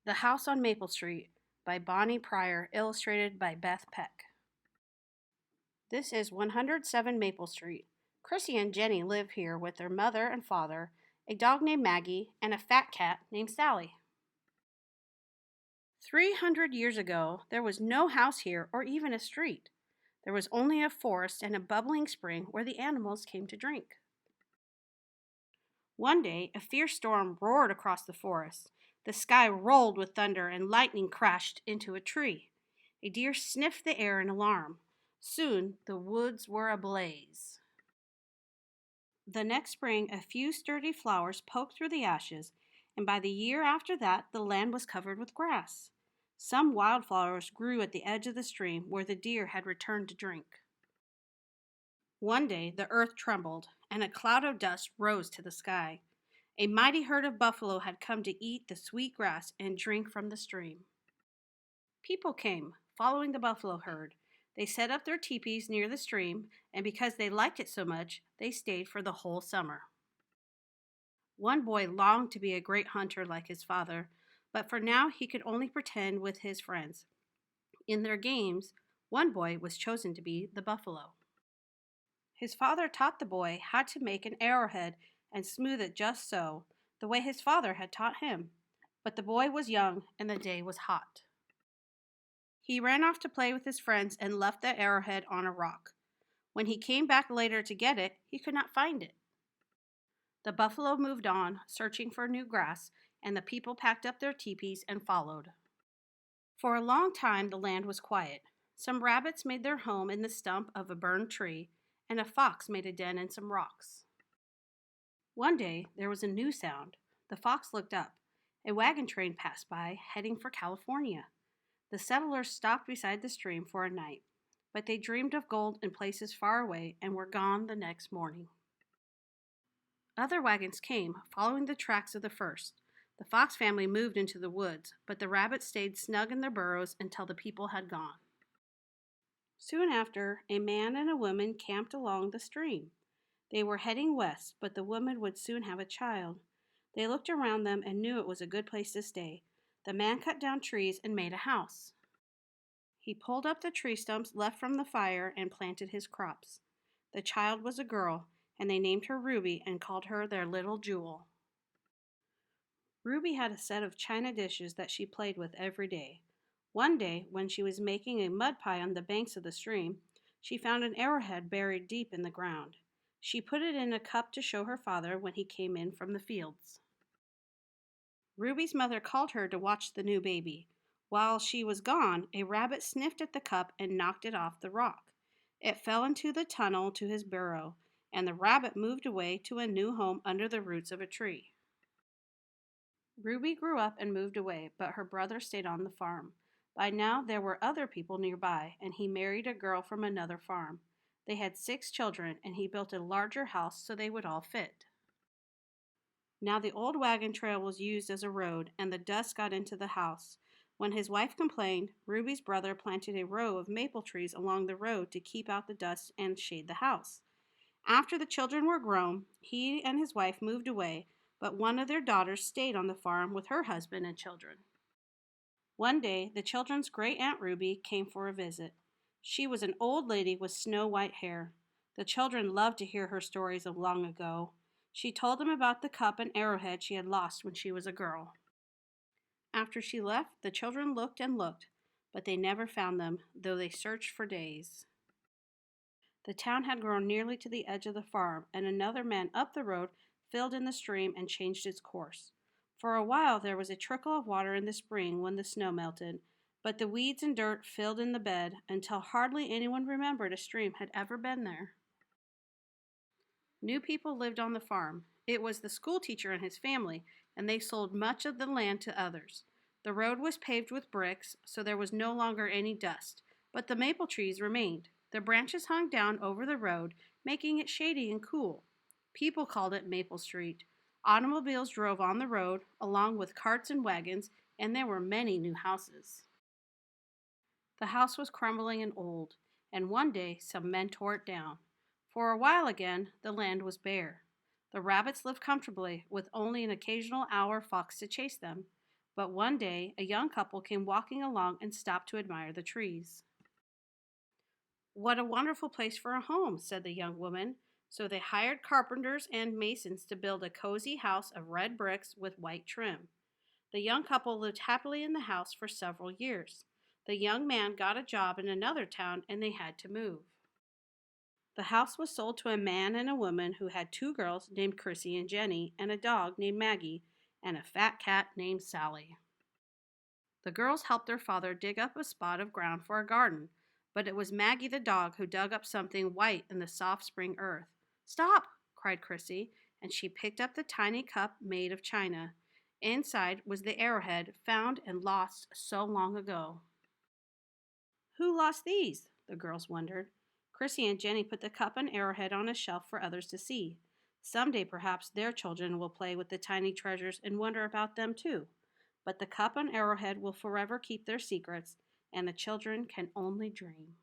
The House on Maple Street by Bonnie Pryor, illustrated by Beth Peck. This is 107 Maple Street. Chrissy and Jenny live here with their mother and father, a dog named Maggie, and a fat cat named Sally. 300 years ago, there was no house here or even a street. There was only a forest and a bubbling spring where the animals came to drink. One day, a fierce storm roared across the forest. The sky rolled with thunder and lightning crashed into a tree. A deer sniffed the air in alarm. Soon, the woods were ablaze. The next spring, a few sturdy flowers poked through the ashes, and by the year after that, the land was covered with grass. Some wildflowers grew at the edge of the stream where the deer had returned to drink. One day, the earth trembled, and a cloud of dust rose to the sky. A mighty herd of buffalo had come to eat the sweet grass and drink from the stream. People came, following the buffalo herd. They set up their teepees near the stream, and because they liked it so much, they stayed for the whole summer. One boy longed to be a great hunter like his father, but for now he could only pretend with his friends. In their games, one boy was chosen to be the buffalo. His father taught the boy how to make an arrowhead and smooth it just so, the way his father had taught him. But the boy was young and the day was hot. He ran off to play with his friends and left the arrowhead on a rock. When he came back later to get it, he could not find it. The buffalo moved on, searching for new grass, and the people packed up their teepees and followed. For a long time, the land was quiet. Some rabbits made their home in the stump of a burned tree, and a fox made a den in some rocks. One day, there was a new sound. The fox looked up. A wagon train passed by, heading for California. The settlers stopped beside the stream for a night, but they dreamed of gold in places far away and were gone the next morning. Other wagons came, following the tracks of the first. The fox family moved into the woods, but the rabbits stayed snug in their burrows until the people had gone. Soon after, a man and a woman camped along the stream. They were heading west, but the woman would soon have a child. They looked around them and knew it was a good place to stay. The man cut down trees and made a house. He pulled up the tree stumps left from the fire and planted his crops. The child was a girl, and they named her Ruby and called her their little jewel. Ruby had a set of china dishes that she played with every day. One day, when she was making a mud pie on the banks of the stream, she found an arrowhead buried deep in the ground. She put it in a cup to show her father when he came in from the fields. Ruby's mother called her to watch the new baby. While she was gone, a rabbit sniffed at the cup and knocked it off the rock. It fell into the tunnel to his burrow, and the rabbit moved away to a new home under the roots of a tree. Ruby grew up and moved away, but her brother stayed on the farm. By now, there were other people nearby, and he married a girl from another farm. They had 6 children, and he built a larger house so they would all fit. Now the old wagon trail was used as a road, and the dust got into the house. When his wife complained, Ruby's brother planted a row of maple trees along the road to keep out the dust and shade the house. After the children were grown, he and his wife moved away, but one of their daughters stayed on the farm with her husband and children. One day, the children's great Aunt Ruby came for a visit. She was an old lady with snow-white hair. The children loved to hear her stories of long ago. She told them about the cup and arrowhead she had lost when she was a girl. After she left, the children looked and looked, but they never found them, though they searched for days. The town had grown nearly to the edge of the farm, and another man up the road filled in the stream and changed its course. For a while there was a trickle of water in the spring when the snow melted, but the weeds and dirt filled in the bed until hardly anyone remembered a stream had ever been there. New people lived on the farm. It was the school teacher and his family, and they sold much of the land to others. The road was paved with bricks, so there was no longer any dust, but the maple trees remained. Their branches hung down over the road, making it shady and cool. People called it Maple Street. Automobiles drove on the road, along with carts and wagons, and there were many new houses. The house was crumbling and old, and one day some men tore it down. For a while again, the land was bare. The rabbits lived comfortably, with only an occasional owl or fox to chase them. But one day, a young couple came walking along and stopped to admire the trees. "What a wonderful place for a home," said the young woman. So they hired carpenters and masons to build a cozy house of red bricks with white trim. The young couple lived happily in the house for several years. The young man got a job in another town and they had to move. The house was sold to a man and a woman who had two girls named Chrissy and Jenny, and a dog named Maggie, and a fat cat named Sally. The girls helped their father dig up a spot of ground for a garden, but it was Maggie the dog who dug up something white in the soft spring earth. "Stop!" cried Chrissy, and she picked up the tiny cup made of china. Inside was the arrowhead found and lost so long ago. "Who lost these?" the girls wondered. Chrissy and Jenny put the cup and arrowhead on a shelf for others to see. Someday perhaps their children will play with the tiny treasures and wonder about them too. But the cup and arrowhead will forever keep their secrets, and the children can only dream.